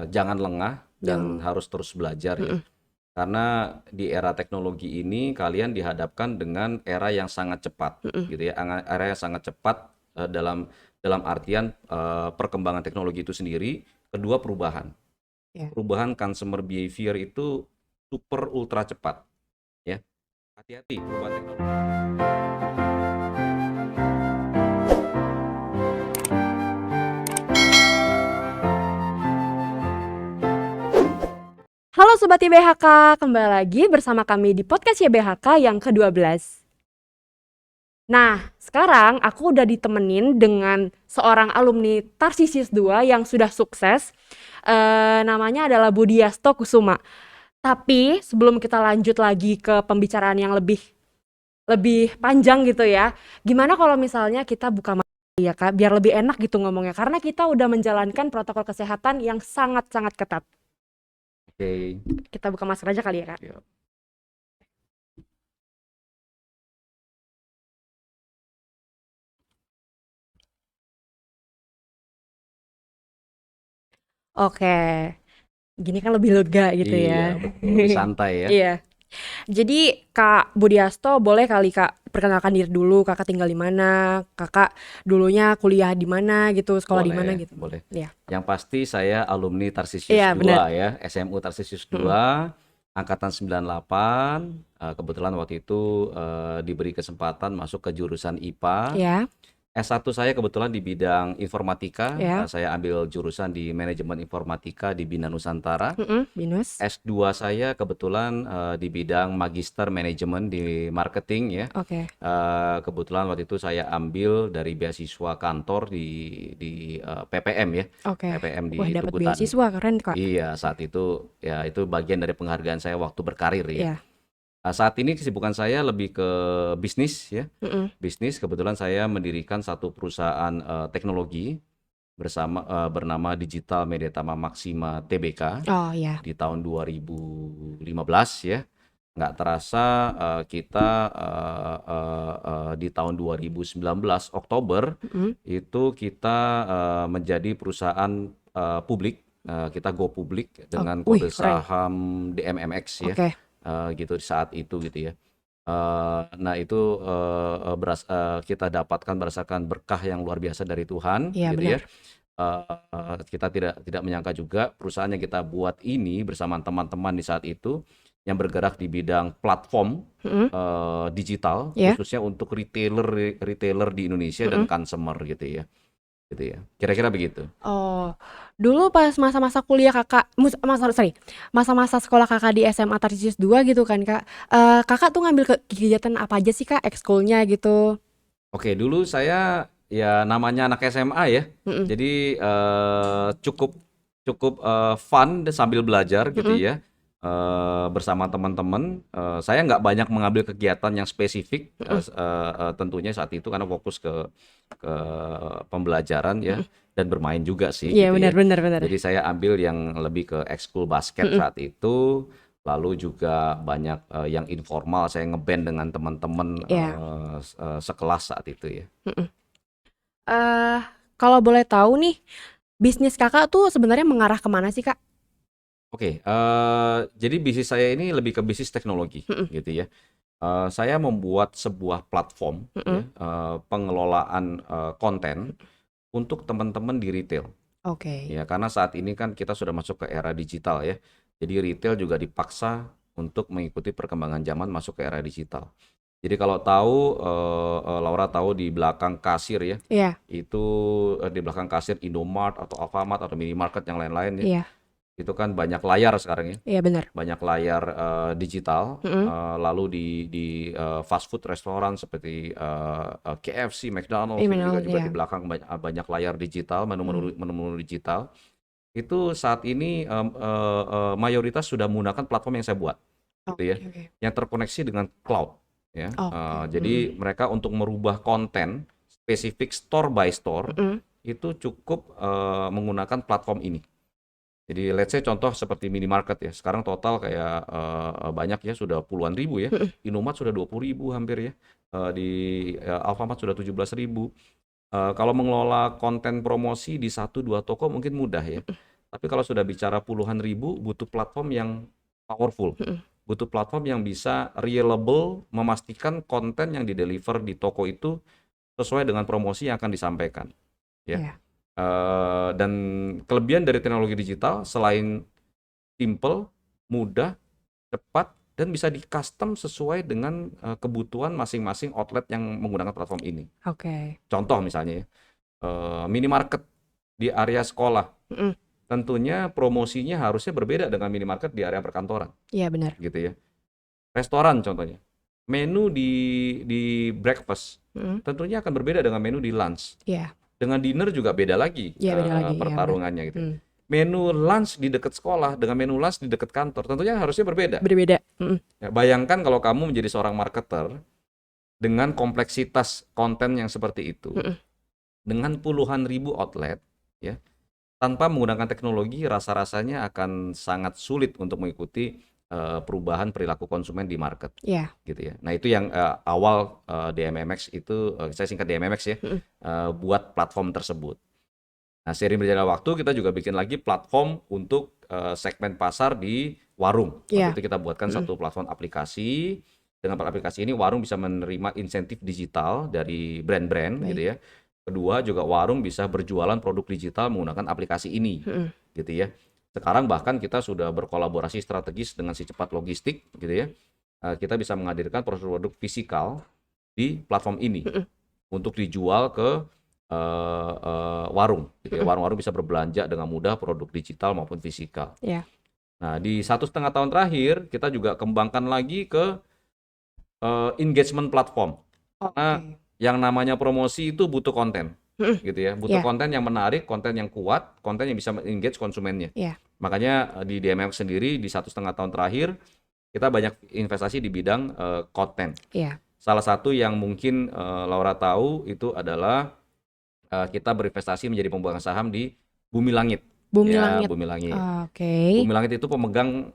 Jangan lengah dan Jangan. harus terus belajar ya. Mm-mm. Karena di era teknologi ini kalian dihadapkan dengan era yang sangat cepat, Mm-mm. gitu ya. Era yang sangat cepat dalam dalam artian perkembangan teknologi itu sendiri, kedua perubahan. Ya. Perubahan consumer behavior itu super ultra cepat, ya. Hati-hati perubahan teknologi. Halo Sobat YBHK, kembali lagi bersama kami di podcast YBHK yang ke-12. Nah, sekarang aku udah ditemenin dengan seorang alumni Tarsisius 2 yang sudah sukses. Namanya adalah Budiasto Kusuma. Tapi sebelum kita lanjut lagi ke pembicaraan yang lebih lebih panjang gitu ya, gimana kalau misalnya kita buka masker ya Kak, biar lebih enak gitu ngomongnya. Karena kita udah menjalankan protokol kesehatan yang sangat-sangat ketat. Oke. Kita buka masker aja kali ya Kak. Ya. Oke, gini kan lebih lega gitu Iya, ya. betul. Lebih santai ya. Iya. Jadi Kak Budiasto boleh kali Kak perkenalkan diri dulu, Kakak tinggal di mana, Kakak dulunya kuliah di mana gitu, sekolah di mana Boleh, gitu. boleh. Iya. Yang pasti saya alumni Tarsisius Iya, benar. 2 ya, SMU Tarsisius Mm-mm. 2, angkatan 98. Kebetulan waktu itu diberi kesempatan masuk ke jurusan IPA. Iya, S1 saya kebetulan di bidang informatika, iya. saya ambil jurusan di manajemen informatika di Bina Nusantara. Binus. S2 saya kebetulan di bidang magister manajemen di marketing ya. Oke. Kebetulan waktu itu saya ambil dari beasiswa kantor di PPM ya, Oke. PPM Wah, di dapat Tugutan. beasiswa keren Kak. Iya, saat itu ya itu bagian dari penghargaan saya waktu berkarir ya. Iya. Saat ini kesibukan saya lebih ke bisnis ya. Mm-mm. Bisnis kebetulan saya mendirikan satu perusahaan teknologi bernama Digital Mediatama Maxima Tbk Oh iya. di tahun 2015 ya. Nggak terasa kita di tahun 2019 Oktober Mm-mm. itu kita menjadi perusahaan publik. Kita go publik Oh, dengan wih kode keren. saham DMMX ya, Oke. gitu saat itu gitu ya. Nah itu kita dapatkan berdasarkan berkah yang luar biasa dari Tuhan Iya gitu ya. benar. Kita tidak menyangka juga perusahaan yang kita buat ini bersama teman-teman di saat itu yang bergerak di bidang platform Mm-mm. digital Iya. khususnya untuk retailer retailer di Indonesia dan Mm-mm. consumer gitu ya kira-kira begitu. Oh, dulu pas masa-masa kuliah Kakak, masa-masa sekolah Kakak di SMA Tarsius 2 gitu kan Kak. Kakak tuh ngambil kegiatan apa aja sih Kak, ekskulnya gitu? Oke, dulu saya ya namanya anak SMA ya, Mm-mm. jadi cukup cukup fun sambil belajar gitu Mm-mm. ya, bersama teman-teman. Saya nggak banyak mengambil kegiatan yang spesifik, Mm-mm. tentunya saat itu karena fokus ke pembelajaran ya, Mm-mm. dan bermain juga sih Iya gitu benar ya. benar benar. Jadi saya ambil yang lebih ke ekskul basket Mm-mm. saat itu. Lalu juga banyak yang informal, saya ngeband dengan teman-teman Iya. sekelas saat itu ya. Mm-mm. Eh, Kalau boleh tahu nih, bisnis Kakak tuh sebenarnya mengarah kemana sih Kak? Oke, jadi bisnis saya ini lebih ke bisnis teknologi Mm-mm. gitu ya. Saya membuat sebuah platform ya, Mm-mm. pengelolaan konten untuk teman-teman di retail. Oke. Ya, karena saat ini kan kita sudah masuk ke era digital ya. Jadi retail juga dipaksa untuk mengikuti perkembangan zaman masuk ke era digital. Jadi kalau tahu, Laura tahu di belakang kasir ya, Iya. itu di belakang kasir Indomart atau Alfamart atau minimarket yang lain-lain ya, Iya. itu kan banyak layar sekarang ya, Iya benar. banyak layar digital. Mm-mm. Lalu di fast food restoran seperti KFC, McDonald's itu Email juga di ya. belakang banyak layar digital, Mm. menu-menu digital. Itu saat ini mayoritas sudah menggunakan platform yang saya buat, gitu ya, Oke oke. yang terkoneksi dengan cloud ya. Oke. Jadi mereka untuk merubah konten spesifik store by store Mm-mm. itu cukup menggunakan platform ini. Jadi let's say contoh seperti minimarket ya, sekarang total kayak banyak ya, sudah puluhan ribu ya. Mm-mm. Indomart sudah 20.000 hampir ya. Di Alfamart sudah 17.000. Kalau mengelola konten promosi di satu dua toko mungkin mudah ya. Tapi kalau sudah bicara puluhan ribu, butuh platform yang powerful. Mm-mm. Butuh platform yang bisa reliable, memastikan konten yang di-deliver di toko itu sesuai dengan promosi yang akan disampaikan. Ya. Iya. Dan kelebihan dari teknologi digital selain simple, mudah, cepat, dan bisa di-custom sesuai dengan kebutuhan masing-masing outlet yang menggunakan platform ini. Oke. Contoh misalnya ya, minimarket di area sekolah. Mm-mm. Tentunya promosinya harusnya berbeda dengan minimarket di area perkantoran, Iya benar. gitu ya. Restoran contohnya. Menu di breakfast Mm-mm. tentunya akan berbeda dengan menu di lunch. Iya. Dengan dinner juga beda lagi Iya beda lagi. Iya benar. pertarungannya gitu. Menu lunch di dekat sekolah dengan menu lunch di dekat kantor tentunya harusnya berbeda. Berbeda. Mm-mm. Ya, bayangkan kalau kamu menjadi seorang marketer dengan kompleksitas konten yang seperti itu, Mm-mm. dengan puluhan ribu outlet, ya, tanpa menggunakan teknologi, rasa-rasanya akan sangat sulit untuk mengikuti perubahan perilaku konsumen di market, Iya. gitu ya. Nah itu yang awal DMMX itu, saya singkat DMMX ya, Mm-mm. buat platform tersebut. Nah seiring berjalannya waktu kita juga bikin lagi platform untuk segmen pasar di warung. Iya. Waktu itu kita buatkan satu platform aplikasi. Dengan aplikasi ini warung bisa menerima insentif digital dari brand-brand, Baik. gitu ya. Kedua juga warung bisa berjualan produk digital menggunakan aplikasi ini, Mm-mm. gitu ya. Sekarang bahkan kita sudah berkolaborasi strategis dengan si Cepat Logistik, gitu ya. Kita bisa menghadirkan produk-produk fisikal di platform ini Mm-mm. untuk dijual ke warung, gitu ya. Mm-mm. Warung-warung bisa berbelanja dengan mudah produk digital maupun fisikal. Iya. Nah di 1,5 tahun terakhir kita juga kembangkan lagi ke engagement platform. Karena Oke. yang namanya promosi itu butuh konten, Mm-mm. gitu ya. Butuh Iya. konten yang menarik, konten yang kuat, konten yang bisa engage konsumennya. Iya. Makanya di DMX sendiri di 1,5 tahun terakhir kita banyak investasi di bidang konten. Iya. Salah satu yang mungkin Laura tahu itu adalah kita berinvestasi menjadi pemegang saham di Bumi Langit. Bumi Ya, Langit. Bumi Langit. Oke. Bumi Langit itu pemegang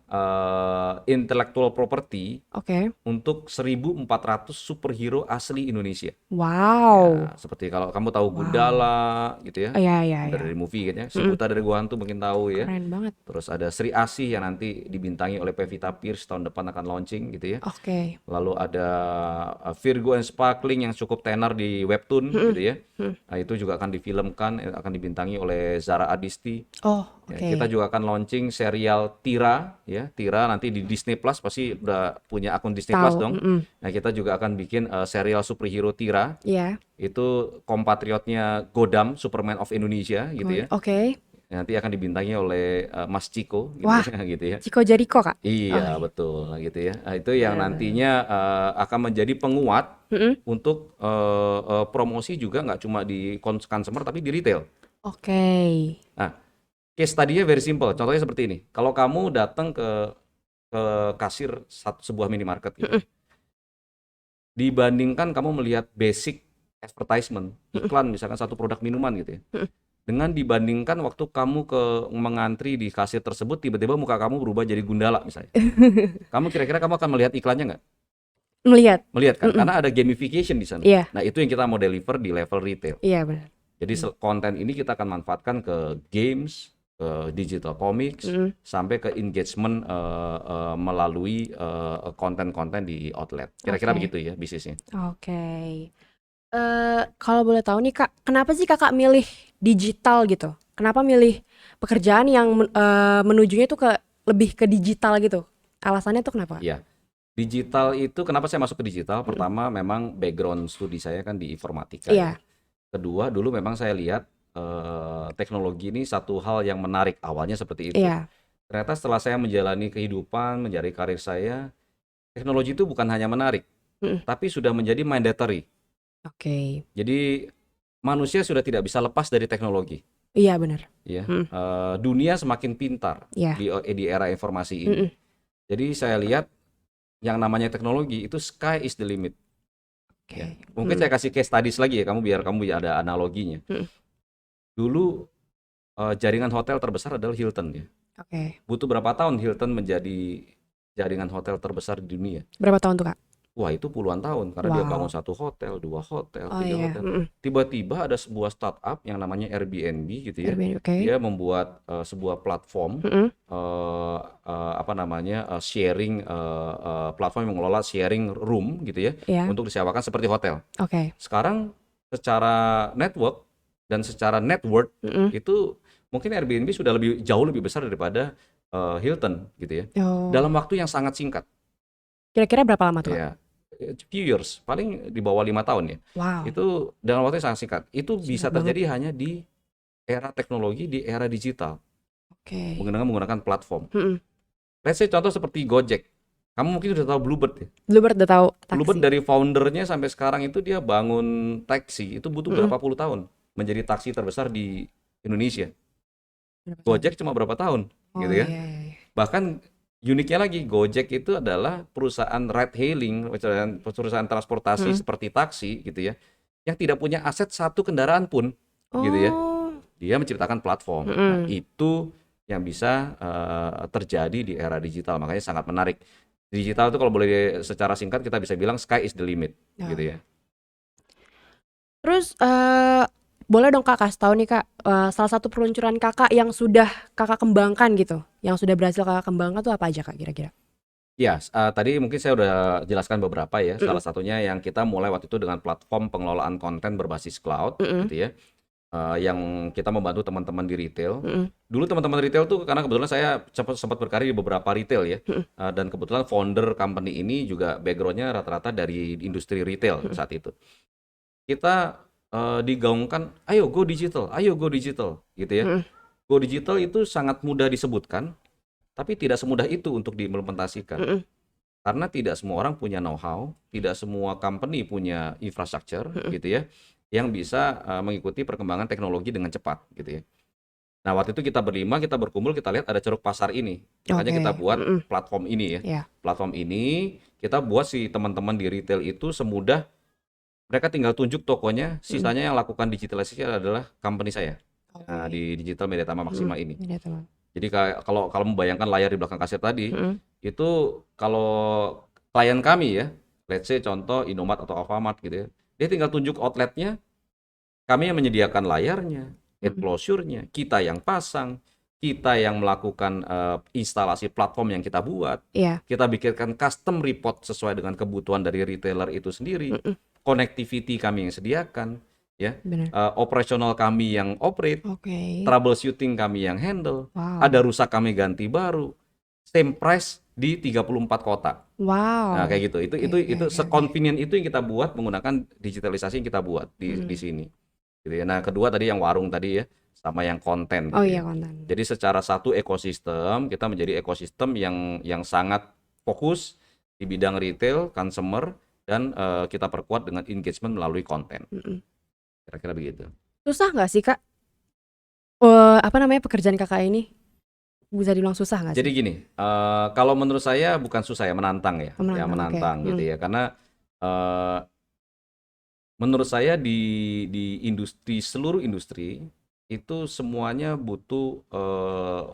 intellectual property Oke. untuk 1.400 superhero asli Indonesia. Wow. Ya, seperti kalau kamu tahu Wow. Gundala gitu ya. Iya, iya, iya. Dari movie kan ya. Si Mm-mm. Buta dari Gua Hantu mungkin tahu ya. Keren banget. Terus ada Sri Asih yang nanti dibintangi oleh Pevita Pierce tahun depan akan launching gitu ya. Oke. Lalu ada Virgo and Sparkling yang cukup tenar di webtoon Mm-mm. gitu ya. Nah, itu juga akan difilmkan, akan dibintangi oleh Zara Adisti. Oh, Ya, oke. kita juga akan launching serial Tira ya. Tira nanti di Disney Plus, pasti udah punya akun Disney Plus Tahu. dong. Mm-mm. Nah, kita juga akan bikin serial superhero Tira. Iya. Itu kompatriotnya Godam, Superman of Indonesia gitu ya. Oke. Nanti akan dibintangi oleh Mas Ciko gitu, Wah. ya, gitu ya. Chico Jericho, Kak. Iya, Oh, betul gitu ya. Nah, itu yang nantinya akan menjadi penguat Mm-mm. untuk promosi juga nggak cuma di consumer tapi di retail. Oke. Nah, case tadinya very simple. Contohnya seperti ini. Kalau kamu datang ke kasir sebuah minimarket gitu, dibandingkan kamu melihat basic advertisement, iklan misalkan satu produk minuman gitu ya, dengan dibandingkan waktu kamu mengantri di kasir tersebut, tiba-tiba muka kamu berubah jadi Gundala misalnya. Kamu kira-kira kamu akan melihat iklannya nggak? Melihat kan? Karena ada gamification di sana. Iya. Nah, itu yang kita mau deliver di level retail. Iya, benar. Jadi konten ini kita akan manfaatkan ke games, ke digital comics, sampai ke engagement melalui konten-konten di outlet. Kira-kira Oke. begitu ya bisnisnya. Oke. Kalau boleh tahu nih, Kak, kenapa sih Kakak milih digital gitu? Kenapa milih pekerjaan yang menujunya tuh lebih ke digital gitu? Alasannya tuh kenapa, Kak? Iya. Digital itu kenapa saya masuk ke digital? Pertama memang background studi saya kan di informatika Iya. ya. Kedua dulu memang saya lihat teknologi ini satu hal yang menarik, awalnya seperti itu. Iya. Ternyata setelah saya menjalani kehidupan, menjadi karir saya, teknologi itu bukan hanya menarik, tapi sudah menjadi mandatory. Oke. Jadi manusia sudah tidak bisa lepas dari teknologi. Iya, benar. Ya, dunia semakin pintar Iya. di era informasi ini. Jadi saya lihat yang namanya teknologi itu sky is the limit. Oke. Ya. Mungkin saya kasih case studies lagi ya, biar kamu ada analoginya. Dulu jaringan hotel terbesar adalah Hilton ya. Oke. Butuh berapa tahun Hilton menjadi jaringan hotel terbesar di dunia? Berapa tahun tuh, Kak? Wah, itu puluhan tahun karena dia bangun Wow. 1 hotel, 2 hotel, Oh 3 iya, hotel. Tiba-tiba ada sebuah startup yang namanya Airbnb gitu ya. Airbnb, oke. Dia membuat sebuah platform Mm-mm. apa namanya sharing platform yang mengelola sharing room gitu ya Iya, untuk disewakan seperti hotel. oke. Sekarang secara network dan secara net worth Mm-mm. itu mungkin Airbnb sudah jauh lebih besar daripada Hilton gitu ya. Oh, Dalam waktu yang sangat singkat. kira-kira berapa lama tuh, Kak? Ya, few years, paling di bawah 5 tahun ya. Wow, Itu dalam waktu yang sangat singkat. Itu bisa singkat banget. terjadi hanya di era teknologi, di era digital, Oke. menggunakan platform. Mm-mm. Let's say contoh seperti Gojek. Kamu mungkin udah tahu Bluebird ya. Bluebird udah tahu Bluebird taksi. dari foundernya sampai sekarang itu dia bangun taksi, itu butuh Mm-mm. berapa puluh tahun menjadi taksi terbesar di Indonesia. Berapa tahun? Gojek cuma berapa tahun, Oh gitu ya. iya, iya, iya. Bahkan uniknya lagi, Gojek itu adalah perusahaan ride hailing, perusahaan transportasi Mm-mm. seperti taksi gitu ya, yang tidak punya aset satu kendaraan pun, gitu ya. Oh, Dia menciptakan platform. Nah, mm-mm. itu yang bisa terjadi di era digital, makanya sangat menarik. Digital itu kalau boleh secara singkat kita bisa bilang sky is the limit, Oh, gitu ya. terus boleh dong Kak kasih tahu nih Kak, salah satu peluncuran Kakak yang sudah Kakak kembangkan gitu, yang sudah berhasil Kakak kembangkan tuh apa aja Kak kira-kira? Ya, tadi mungkin saya udah jelaskan beberapa ya. Mm-mm. Salah satunya yang kita mulai waktu itu dengan platform pengelolaan konten berbasis cloud, Mm-mm. gitu ya. Yang kita membantu teman-teman di retail. Mm-mm. Dulu teman-teman retail tuh karena kebetulan saya sempat berkarir di beberapa retail ya. Mm-mm. Dan kebetulan founder company ini juga backgroundnya rata-rata dari industri retail Mm-mm. saat itu. Kita digaungkan, ayo go digital, gitu ya. Mm-mm. Go digital itu sangat mudah disebutkan, tapi tidak semudah itu untuk diimplementasikan. Mm-mm. Karena tidak semua orang punya know-how, tidak semua company punya infrastructure Mm-mm. gitu ya, yang bisa mengikuti perkembangan teknologi dengan cepat gitu ya. Nah, waktu itu kita berlima, kita berkumpul, kita lihat ada ceruk pasar ini. Makanya kita Oke. buat Mm-mm. platform ini ya. Ya. Platform ini kita buat si teman-teman di retail itu semudah mereka tinggal tunjuk tokonya, Mm-mm. sisanya yang lakukan digitalisasi adalah company saya. Nah, Oke. di Digital Media Tama Mm-mm. Maxima ini. Ini teman. Jadi kalau kalau membayangkan layar di belakang kasir tadi, Mm-mm. itu kalau klien kami ya, let's say contoh Indomart atau Alfamart gitu ya, dia tinggal tunjuk outletnya, kami yang menyediakan layarnya, Mm-mm. enclosure-nya, kita yang pasang, kita yang melakukan instalasi platform yang kita buat, Iya. kita bikinkan custom report sesuai dengan kebutuhan dari retailer itu sendiri, Mm-mm. connectivity kami yang sediakan, ya, Benar. operasional kami yang operate, Oke. troubleshooting kami yang handle, ada Wow. rusak kami ganti baru, same price di 34 kota. Nah, Wow. kayak gitu. Itu Oke, itu oke, itu oke, oke. seconvenient itu yang kita buat menggunakan digitalisasi yang kita buat di Mm. sini. Gitu ya. Nah, kedua tadi yang warung tadi ya, sama yang konten Oh gitu iya ya. konten. Jadi secara satu ekosistem, kita menjadi ekosistem yang sangat fokus di bidang retail, consumer, dan kita perkuat dengan engagement melalui konten. Mm-mm. Kira-kira begitu. Susah nggak sih Kak? Apa namanya pekerjaan Kakak ini? Bisa dibilang susah nggak Jadi sih? gini, kalau menurut saya bukan susah ya, menantang ya, Oh, ya menantang, oke. menantang gitu ya. Karena eh, menurut saya di seluruh industri itu semuanya butuh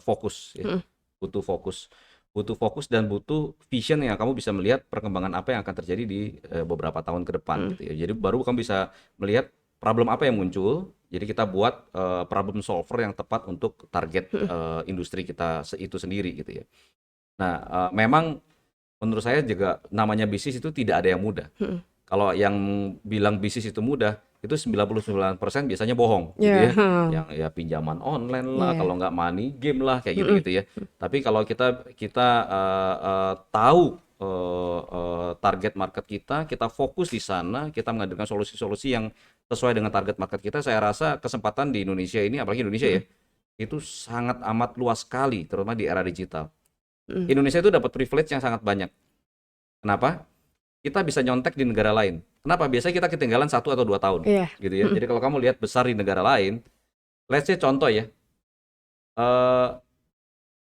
fokus ya, Mm-mm. butuh fokus, butuh fokus dan butuh vision yang kamu bisa melihat perkembangan apa yang akan terjadi di beberapa tahun ke depan Mm-mm. gitu ya. Jadi baru kamu bisa melihat problem apa yang muncul. Jadi kita buat problem solver yang tepat untuk target Mm-mm. industri kita itu sendiri gitu ya. Nah, memang menurut saya juga namanya bisnis itu tidak ada yang mudah. Mm-mm. Kalau yang bilang bisnis itu mudah, itu 99% biasanya bohong gitu Ya. ya. Yang ya pinjaman online lah, Iya. kalau nggak money game lah kayak Mm-mm. gitu-gitu ya. Tapi kalau kita kita tahu target market kita fokus di sana, kita menghadirkan solusi-solusi yang sesuai dengan target market kita, saya rasa kesempatan di Indonesia ini, apalagi Indonesia ya, Mm-mm. itu sangat amat luas sekali, terutama di era digital. Mm-mm. Indonesia itu dapat privilege yang sangat banyak. Kenapa? Kita bisa nyontek di negara lain. Kenapa? Biasanya kita ketinggalan 1 atau 2 tahun, Iya. gitu ya. Mm-mm. Jadi kalau kamu lihat besar di negara lain, let's say contoh ya, eh,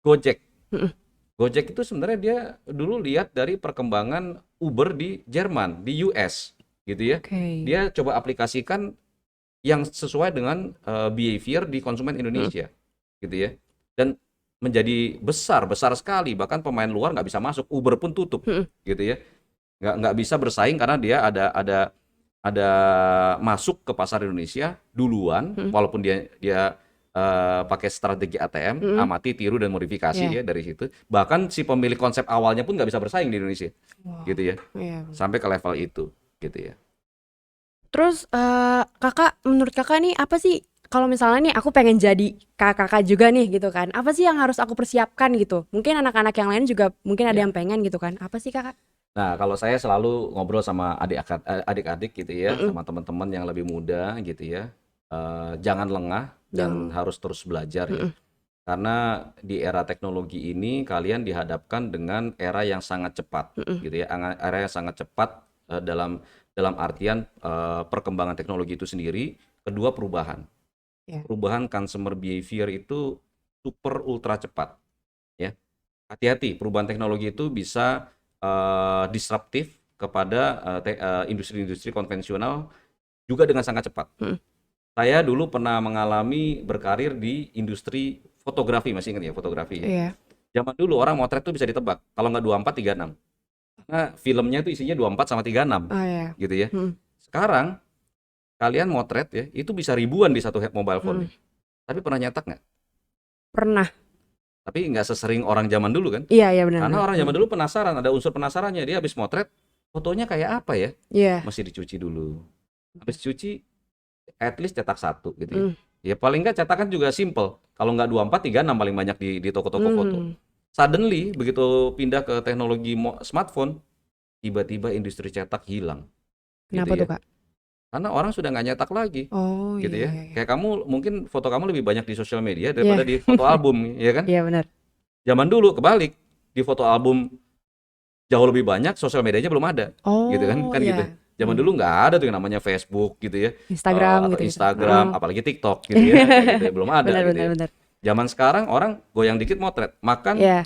Gojek. Mm-mm. Gojek itu sebenarnya dia dulu lihat dari perkembangan Uber di Jerman, di US, gitu ya. Oke. Dia coba aplikasikan yang sesuai dengan behavior di konsumen Mm-mm. Indonesia, gitu ya. Dan menjadi besar sekali. Bahkan pemain luar nggak bisa masuk, Uber pun tutup, Mm-mm. gitu ya. nggak bisa bersaing karena dia ada masuk ke pasar Indonesia duluan, Mm, walaupun dia pakai strategi ATM, mm, amati, tiru, dan modifikasi ya. ya dari situ. Bahkan si pemilik konsep awalnya pun nggak bisa bersaing di Indonesia, Wow. gitu ya. Iya. Sampai ke level itu, gitu ya. Terus kakak, menurut kakak nih apa sih kalau misalnya nih aku pengen jadi kakak juga nih gitu kan? Apa sih yang harus aku persiapkan gitu? Mungkin anak-anak yang lain juga mungkin ada yang Ya. pengen gitu kan? Apa sih kakak? Nah, kalau saya selalu ngobrol sama adik-adik gitu ya, Mm-mm. sama teman-teman yang lebih muda gitu ya. Jangan lengah dan Jangan. harus terus belajar ya. Mm-mm. Karena di era teknologi ini kalian dihadapkan dengan era yang sangat cepat Mm-mm. gitu ya. Era yang sangat cepat dalam artian perkembangan teknologi itu sendiri, kedua perubahan. Ya. Perubahan consumer behavior itu super ultra cepat ya. Hati-hati, perubahan teknologi itu bisa disruptif kepada industri-industri konvensional juga dengan sangat cepat. Mm-mm. Saya dulu pernah mengalami berkarir di industri fotografi, masih ingat ya fotografi ya. Iya. Zaman dulu orang motret tuh bisa ditebak, kalau nggak 24, 36. Karena filmnya itu isinya 24 sama 36, Oh ya. gitu ya. Mm-mm. Sekarang kalian motret ya, itu bisa ribuan di satu mobile Mm-mm. phone-nya. Tapi pernah nyetak nggak? Pernah. Tapi nggak sesering orang zaman dulu kan? Iya, iya Karena benar-benar. orang zaman dulu penasaran, ada unsur penasarannya. Dia habis motret, fotonya kayak apa ya? Iya. Mesti dicuci dulu. Habis cuci, at least cetak satu gitu ya. Mm. Ya paling nggak cetakan juga simple. Kalau nggak 24, 36 paling banyak di toko-toko foto. Mm. Suddenly, begitu pindah ke teknologi smartphone, tiba-tiba industri cetak hilang, gitu Kenapa tuh ya. kak? Karena orang sudah nggak nyetak lagi, Oh gitu iya, ya. iya, iya. Kayak kamu, mungkin foto kamu lebih banyak di sosial media daripada Iya. di foto album, ya kan? Iya benar. Zaman dulu kebalik, di foto album jauh lebih banyak, sosial medianya belum ada, gitu kan? Oh Kan gitu. iya. Zaman Mm. dulu nggak ada tuh yang namanya Facebook gitu ya, Instagram atau gitu-gitu. Instagram, Oh. apalagi TikTok gitu ya, kayak gitu ya, belum ada Benar, gitu benar, ya. benar. Zaman sekarang orang goyang dikit motret, makan Iya.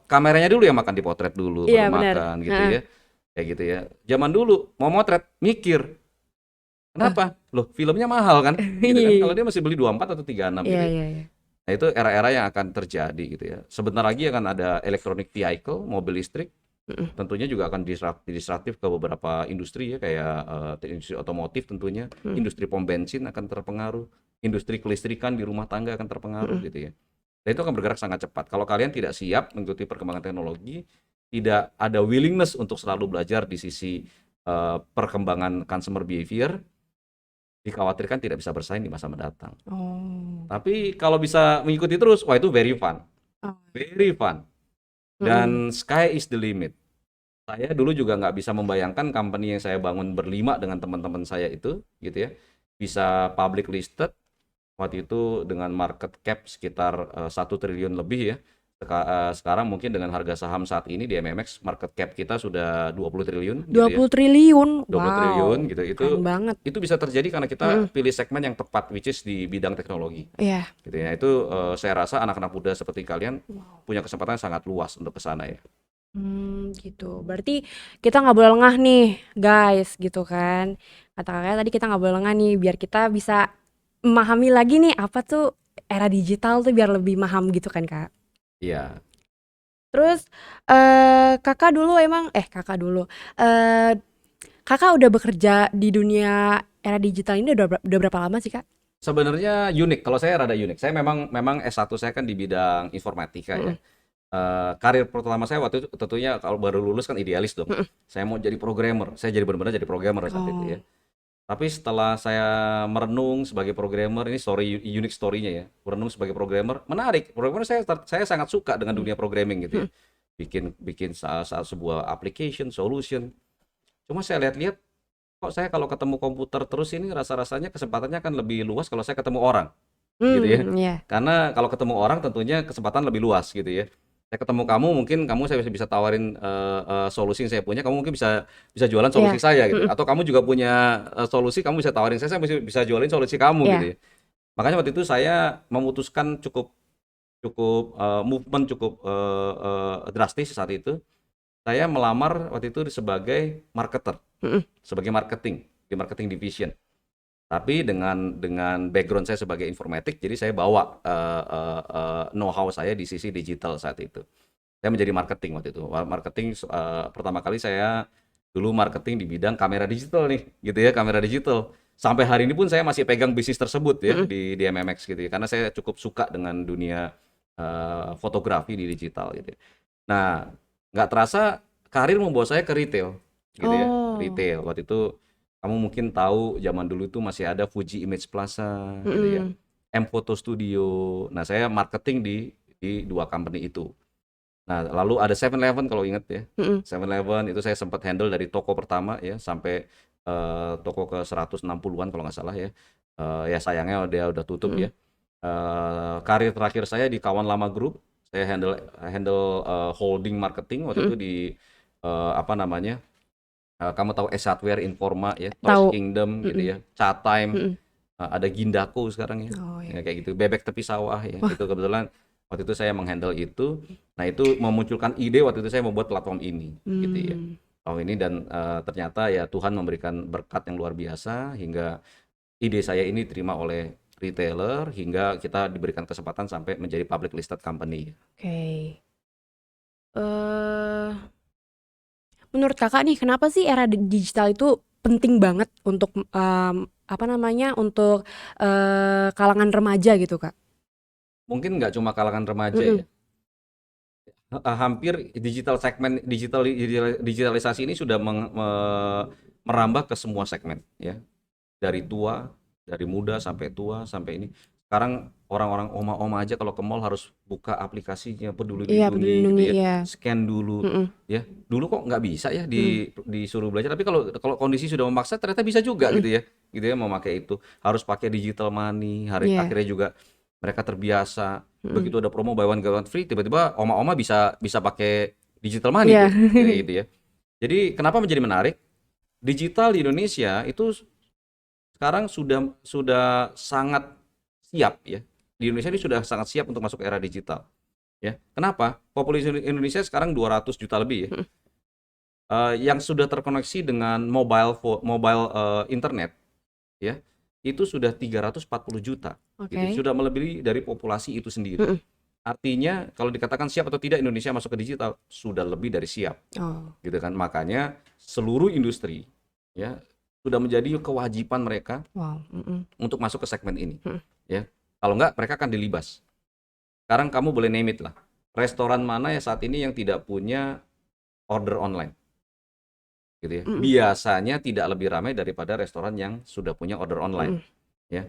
kameranya dulu yang makan, dipotret dulu Iya baru benar. makan gitu Heeh. ya, kayak gitu ya. Zaman dulu mau motret mikir, Eh, kenapa? Loh filmnya mahal kan, gitu kan? Kalau iya, dia masih beli 24 atau 36 iya, gitu ya. iya. Nah itu era-era yang akan terjadi gitu ya. Sebentar lagi akan ada electronic vehicle, mobil listrik. Mm-mm. Tentunya juga akan disruptif ke beberapa industri ya, kayak industri otomotif tentunya, Mm. industri pom bensin akan terpengaruh, industri kelistrikan di rumah tangga akan terpengaruh Mm-mm. gitu ya. Dan itu akan bergerak sangat cepat. Kalau kalian tidak siap mengikuti perkembangan teknologi, tidak ada willingness untuk selalu belajar di sisi perkembangan consumer behavior, dikhawatirkan tidak bisa bersaing di masa mendatang. Oh. Tapi kalau bisa mengikuti terus, wah itu very fun, Oh. very fun. Mm-mm. Dan sky is the limit. Saya dulu juga nggak bisa membayangkan company yang saya bangun berlima dengan teman-teman saya itu, gitu ya, bisa public listed waktu itu dengan market cap sekitar 1 triliun lebih ya. Sekarang mungkin dengan harga saham saat ini di MMX market cap kita sudah 20 triliun gitu ya. 20 triliun. 20 triliun Wow. gitu. Keren banget. Itu bisa terjadi karena Mm-mm. kita pilih segmen yang tepat, which is di bidang teknologi. Iya. Gitu ya. Itu saya rasa anak-anak muda seperti kalian Wow. punya kesempatan yang sangat luas untuk ke sana ya. Gitu. Berarti kita nggak boleh lengah nih, guys, gitu kan. Kata kakaknya tadi kita nggak boleh lengah nih, biar kita bisa memahami lagi nih apa tuh era digital tuh biar lebih paham gitu kan, Kak. Iya. Terus kakak dulu kakak dulu. Eh kakak udah bekerja di dunia era digital ini udah berapa lama sih, Kak? Sebenarnya unik. Kalau saya rada unik. Saya memang S1 saya kan di bidang informatika ya. Mm-mm. Karir pertama saya waktu itu tentunya kalau baru lulus kan idealis dong. Mm-mm. Saya mau jadi programmer. Saya jadi benar-benar jadi programmer saat itu ya. Oh. Tapi setelah saya merenung sebagai programmer, ini unique story-nya ya. Merenung sebagai programmer, menarik. Programmer saya sangat suka dengan dunia programming gitu ya. Mm-mm. Bikin sebuah application, solution. Cuma saya lihat-lihat, kok saya kalau ketemu komputer terus ini rasa-rasanya kesempatannya akan lebih luas kalau saya ketemu orang, gitu ya. Iya. Karena kalau ketemu orang tentunya kesempatan lebih luas gitu ya. Saya ketemu kamu, mungkin saya bisa tawarin solusi yang saya punya, kamu mungkin bisa jualan Iya. solusi saya gitu. Mm-mm. Atau kamu juga punya solusi, kamu bisa tawarin saya bisa jualin solusi kamu Iya. gitu ya. Makanya waktu itu saya memutuskan cukup cukup movement cukup drastis saat itu. Saya melamar waktu itu sebagai marketer, Mm-mm. sebagai marketing di marketing division. Tapi dengan background saya sebagai informatik, jadi saya bawa know-how saya di sisi digital saat itu. Saya menjadi marketing waktu itu. Marketing pertama kali saya dulu marketing di bidang kamera digital nih, gitu ya, kamera digital. Sampai hari ini pun saya masih pegang bisnis tersebut ya Mm-mm. di MMX gitu ya, karena saya cukup suka dengan dunia fotografi di digital gitu ya. Nah, nggak terasa karir membawa saya ke retail gitu ya, Oh. retail. Waktu itu kamu mungkin tahu zaman dulu itu masih ada Fuji Image Plaza gitu ya, Mm-mm. M Photo Studio. Nah, saya marketing di dua company itu. Nah, lalu ada 7-Eleven kalau ingat ya. Mm-mm. 7-Eleven itu saya sempat handle dari toko pertama ya sampai toko ke 160-an kalau nggak salah ya. Ya sayangnya dia udah tutup Mm-mm. ya. Karir terakhir saya di Kawan Lama Group, saya handle handle holding marketing waktu itu Mm-mm. di apa namanya? Kamu tahu Esatware, Informa ya, Toys Tahu. Kingdom gitu Mm-mm. ya, Chatime, Mm-mm. ada Gindako sekarang ya. Oh ya. Ya kayak gitu, Bebek Tepi Sawah ya. Wah. Itu kebetulan waktu itu saya menghandle itu. Nah, itu memunculkan ide waktu itu saya membuat platform ini gitu ya. Hmm. Platform ini dan ternyata ya Tuhan memberikan berkat yang luar biasa hingga ide saya ini diterima oleh retailer hingga kita diberikan kesempatan sampai menjadi public listed company. Oke. eh Menurut kakak nih, kenapa sih era digital itu penting banget untuk apa namanya, untuk kalangan remaja gitu kak? Mungkin nggak cuma kalangan remaja ya. Mm-mm. Hampir digital segmen digitalisasi ini sudah merambah ke semua segmen ya, dari tua, dari muda sampai tua sampai ini. Sekarang orang-orang oma-oma aja kalau ke mall harus buka aplikasinya Peduli Iya, Peduli Lindungi gitu Lindungi, ya, iya. scan dulu Mm-mm. ya. Dulu kok nggak bisa ya Mm-mm. disuruh belajar, tapi kalau kalau kondisi sudah memaksa ternyata bisa juga Mm-mm. gitu ya memakai itu. Harus pakai digital money, Iya. akhirnya juga mereka terbiasa. Mm-mm. Begitu ada promo buy one get one free, tiba-tiba oma-oma bisa bisa pakai digital money Iya. tuh, gitu ya. Jadi kenapa menjadi menarik? Digital di Indonesia itu sekarang sudah sangat siap ya. Di Indonesia ini sudah sangat siap untuk masuk ke era digital ya. Kenapa? Populasi Indonesia sekarang 200 juta lebih ya. Mm-mm. Yang sudah terkoneksi dengan mobile internet ya. Itu sudah 340 juta gitu. Oke. Sudah melebihi dari populasi itu sendiri. Mm-mm. Artinya kalau dikatakan siap atau tidak Indonesia masuk ke digital, sudah lebih dari siap, Oh. gitu kan. Makanya seluruh industri ya sudah menjadi kewajiban mereka Wow. Mm-mm. untuk masuk ke segmen ini, Mm-mm. ya. Kalau enggak mereka akan dilibas. Sekarang kamu boleh name it lah. Restoran mana ya saat ini yang tidak punya order online, gitu ya. Mm-mm. Biasanya tidak lebih ramai daripada restoran yang sudah punya order online, Mm-mm. ya.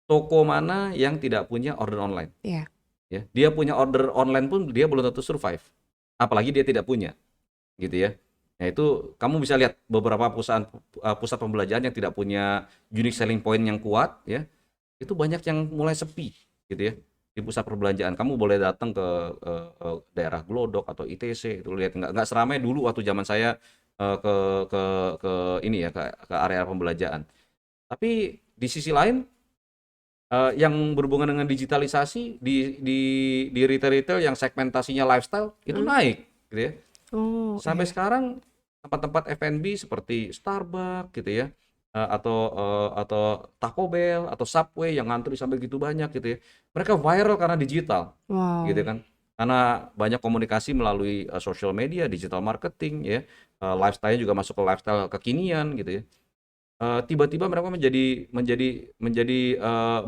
Toko mana yang tidak punya order online? Iya. Ya, dia punya order online pun dia belum tentu survive. Apalagi dia tidak punya, gitu ya. Nah, itu kamu bisa lihat beberapa perusahaan pusat pembelanjaan yang tidak punya unique selling point yang kuat ya. Itu banyak yang mulai sepi, gitu ya. Di pusat perbelanjaan kamu boleh datang ke daerah Glodok atau ITC itu lihat nggak seramai dulu waktu zaman saya ke ke ke ini ya ke area pembelanjaan. Tapi di sisi lain yang berhubungan dengan digitalisasi di retail-retail yang segmentasinya lifestyle itu Mm. naik gitu ya. Oh Sampai iya. sekarang tempat-tempat F&B seperti Starbucks gitu ya, atau Taco Bell atau Subway yang ngantri sampai gitu banyak gitu ya. Mereka viral karena digital gitu Wow. kan. Karena banyak komunikasi melalui social media, digital marketing ya, lifestyle-nya juga masuk ke lifestyle kekinian gitu ya. Tiba-tiba mereka menjadi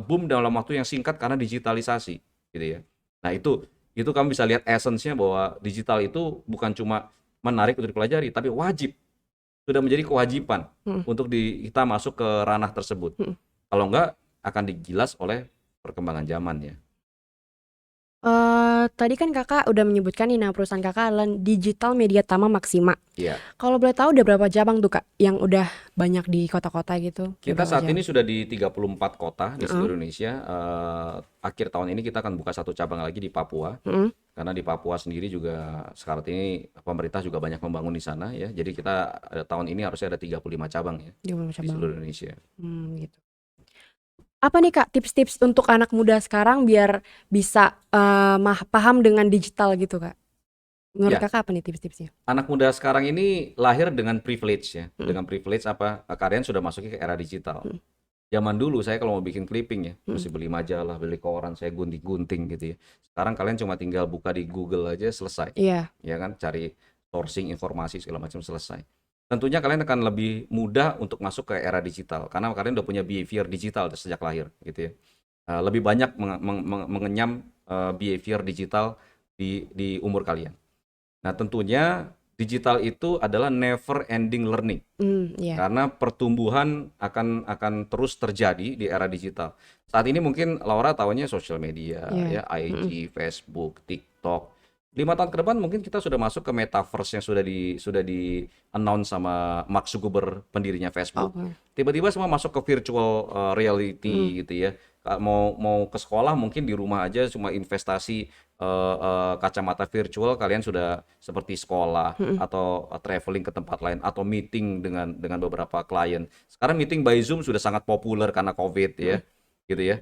boom dalam waktu yang singkat karena digitalisasi gitu ya. Nah, itu kamu bisa lihat essence-nya bahwa digital itu bukan cuma menarik untuk dipelajari tapi wajib, sudah menjadi kewajiban Mm. untuk kita masuk ke ranah tersebut. Mm. Kalau enggak akan digilas oleh perkembangan zaman ya. Tadi kan kakak udah menyebutkan nih, nama perusahaan kakak adalah Digital Media Tama Maxima. Iya. Kalau boleh tahu udah berapa cabang tuh kak yang udah banyak di kota-kota gitu? Udah Kita berapa saat cabang? ini sudah di 34 kota di Heeh. seluruh Indonesia. Akhir tahun ini kita akan buka satu cabang lagi di Papua. Heeh. Karena di Papua sendiri juga sekarang ini pemerintah juga banyak membangun di sana ya. Jadi kita tahun ini harusnya ada 35 cabang ya Dia belum di cabang. seluruh Indonesia. Gitu. Apa nih kak tips-tips untuk anak muda sekarang biar bisa paham dengan digital gitu kak? Menurut Ya, kakak apa nih tips-tipsnya? anak muda sekarang ini lahir dengan privilege ya. Mm. Dengan privilege apa? Kalian sudah masuk ke era digital. Mm. Zaman dulu saya kalau mau bikin clipping ya, Mm. mesti beli majalah, beli koran, saya gunting-gunting gitu ya. Sekarang kalian cuma tinggal buka di Google aja selesai. Iya. Ya kan, cari sourcing informasi segala macam selesai. tentunya kalian akan lebih mudah untuk masuk ke era digital karena kalian udah punya behavior digital sejak lahir gitu ya. Lebih banyak mengenyam behavior digital di umur kalian. Nah, tentunya digital itu adalah never ending learning. Iya. Karena pertumbuhan akan terus terjadi di era digital. Saat ini mungkin Laura tahunya sosial media, Iya. ya IG, Facebook, TikTok. 5 tahun ke depan mungkin kita sudah masuk ke metaverse yang sudah di announce sama Mark Zuckerberg, pendirinya Facebook. Oke. Tiba-tiba semua masuk ke virtual Mhm. reality gitu ya. Mau mau ke sekolah mungkin di rumah aja cuma investasi kacamata virtual kalian sudah seperti sekolah Mhm. atau traveling ke tempat lain atau meeting dengan beberapa klien. Sekarang meeting by Zoom sudah sangat populer karena COVID ya, Mhm. gitu ya.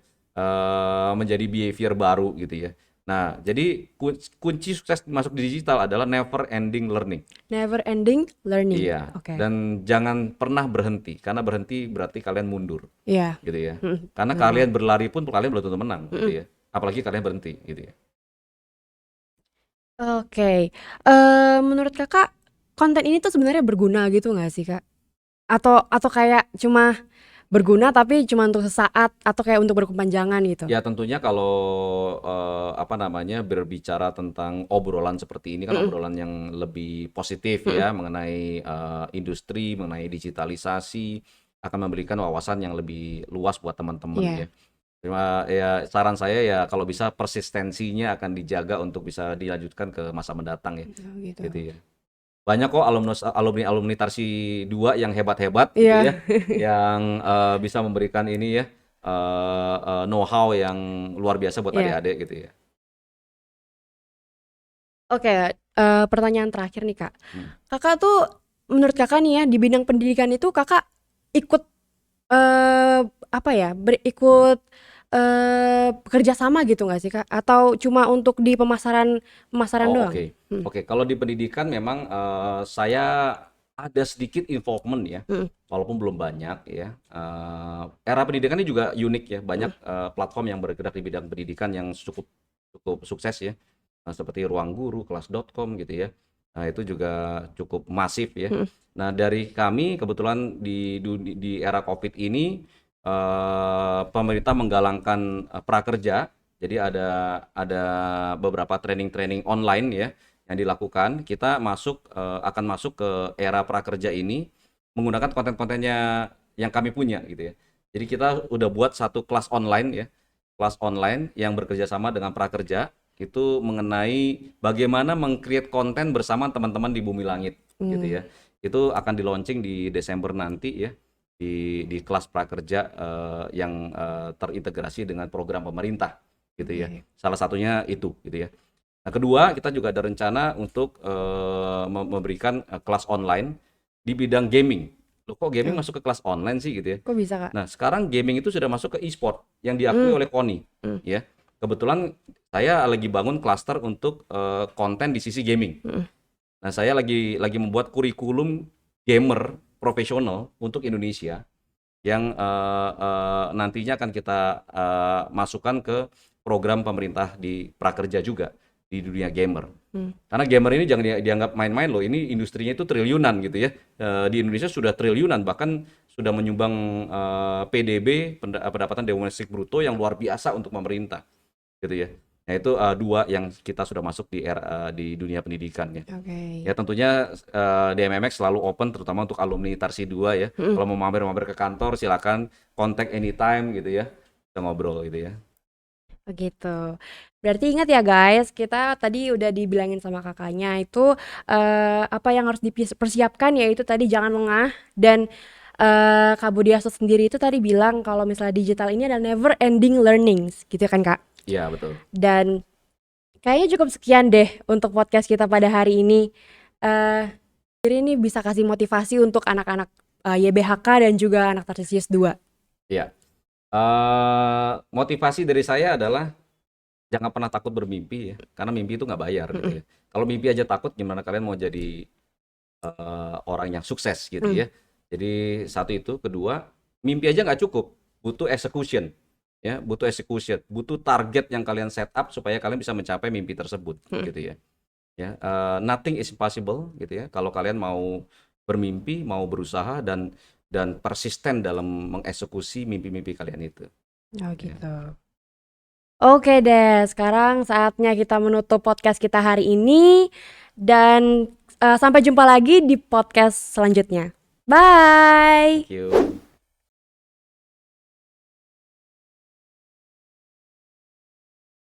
Menjadi behavior baru gitu ya. Nah, jadi kunci sukses masuk di digital adalah never ending learning. Never ending learning. Iya, Oke. dan jangan pernah berhenti karena berhenti berarti kalian mundur Iya. gitu ya. Mhm. Karena Bener kalian banget. berlari pun kalian belum tentu menang gitu Mhm. ya. Apalagi kalian berhenti gitu ya. Oke. Menurut Kakak, konten ini tuh sebenarnya berguna gitu nggak sih, Kak? Atau kayak cuma berguna tapi cuma untuk sesaat atau kayak untuk berkepanjangan gitu? Ya tentunya kalau apa namanya berbicara tentang obrolan seperti ini kan Mhm. obrolan yang lebih positif Mhm. ya mengenai industri, mengenai digitalisasi akan memberikan wawasan yang lebih luas buat teman-teman ya. Iya. Cuma ya saran saya ya kalau bisa persistensinya akan dijaga untuk bisa dilanjutkan ke masa mendatang ya, Oh gitu. gitu ya. Banyak kok alumni Tarsi 2 yang hebat-hebat gitu Iya. ya, yang bisa memberikan ini ya, know-how yang luar biasa buat Iya. adik-adik gitu ya. Oke, pertanyaan terakhir nih, Kak. Mhm. Kakak tuh menurut Kakak nih ya di bidang pendidikan itu Kakak ikut, apa ya, ikut, bekerja sama gitu nggak sih, Kak? Atau cuma untuk di pemasaran pemasaran Oh, doang? oke. Mhm. Oke, kalau di pendidikan memang, saya ada sedikit involvement ya, Mhm. walaupun belum banyak ya. Era pendidikan ini juga unik ya, banyak, Mhm. platform yang bergerak di bidang pendidikan yang cukup cukup sukses ya, seperti Ruang Guru, Kelas.com gitu ya. Nah, itu juga cukup masif ya. Mhm. Nah, dari kami kebetulan di era Covid ini, pemerintah menggalangkan, prakerja. Jadi ada beberapa training-training online ya yang dilakukan. Kita akan masuk ke era prakerja ini menggunakan konten-kontennya yang kami punya gitu ya. Jadi kita udah buat satu kelas online ya, kelas online yang bekerja sama dengan prakerja itu mengenai bagaimana meng-create konten bersama teman-teman di Bumi Langit gitu Mmm. ya. Itu akan di-launching di Desember nanti ya di kelas prakerja yang terintegrasi dengan program pemerintah gitu ya. Oke. Salah satunya itu gitu ya. Nah, kedua kita juga ada rencana untuk memberikan kelas online di bidang gaming. Loh, kok gaming Oh, masuk ke kelas online sih gitu ya. kok bisa, Kak? Nah, sekarang gaming itu sudah masuk ke e-sport yang diakui Mmm. oleh KONI Mhm. ya. Kebetulan saya lagi bangun klaster untuk konten di sisi gaming. Mhm. Nah, saya lagi membuat kurikulum gamer profesional untuk Indonesia yang nantinya akan kita masukkan ke program pemerintah di prakerja juga di dunia gamer. Mmm. Karena gamer ini jangan dianggap main-main loh, ini industrinya itu triliunan gitu ya. Di Indonesia sudah triliunan, bahkan sudah menyumbang PDB, pendapatan domestik bruto yang luar biasa untuk pemerintah gitu ya. Nah itu dua yang kita sudah masuk di dunia pendidikan ya. Oke. Ya tentunya DMMX selalu open terutama untuk alumni Tarsi 2 ya. Mhm. Kalau mau mampir-mampir ke kantor silakan contact anytime gitu ya. Kita ngobrol gitu ya. Oh gitu. Berarti ingat ya guys, kita tadi udah dibilangin sama Kakaknya itu, apa yang harus dipersiapkan yaitu tadi jangan lengah dan, Kak Budiasto sendiri itu tadi bilang kalau misalnya digital ini adalah never ending learnings gitu kan, Kak? Iya betul. Dan kayaknya cukup sekian deh untuk podcast kita pada hari ini. Jadi ini bisa kasih motivasi untuk anak-anak, YBHK dan juga anak Tarsius 2. Iya. Motivasi dari saya adalah jangan pernah takut bermimpi ya, karena mimpi itu nggak bayar gitu Mhm. ya. Kalau mimpi aja takut gimana kalian mau jadi orang yang sukses gitu Mmm. ya. Jadi satu itu, kedua, mimpi aja nggak cukup, butuh execution ya, butuh execution, butuh target yang kalian set up supaya kalian bisa mencapai mimpi tersebut Mhm. gitu ya. Ya, nothing is impossible gitu ya. Kalau kalian mau bermimpi, mau berusaha dan persisten dalam mengeksekusi mimpi-mimpi kalian itu. Oh Ya. gitu. Oke deh, sekarang saatnya kita menutup podcast kita hari ini dan sampai jumpa lagi di podcast selanjutnya. Bye. Thank you.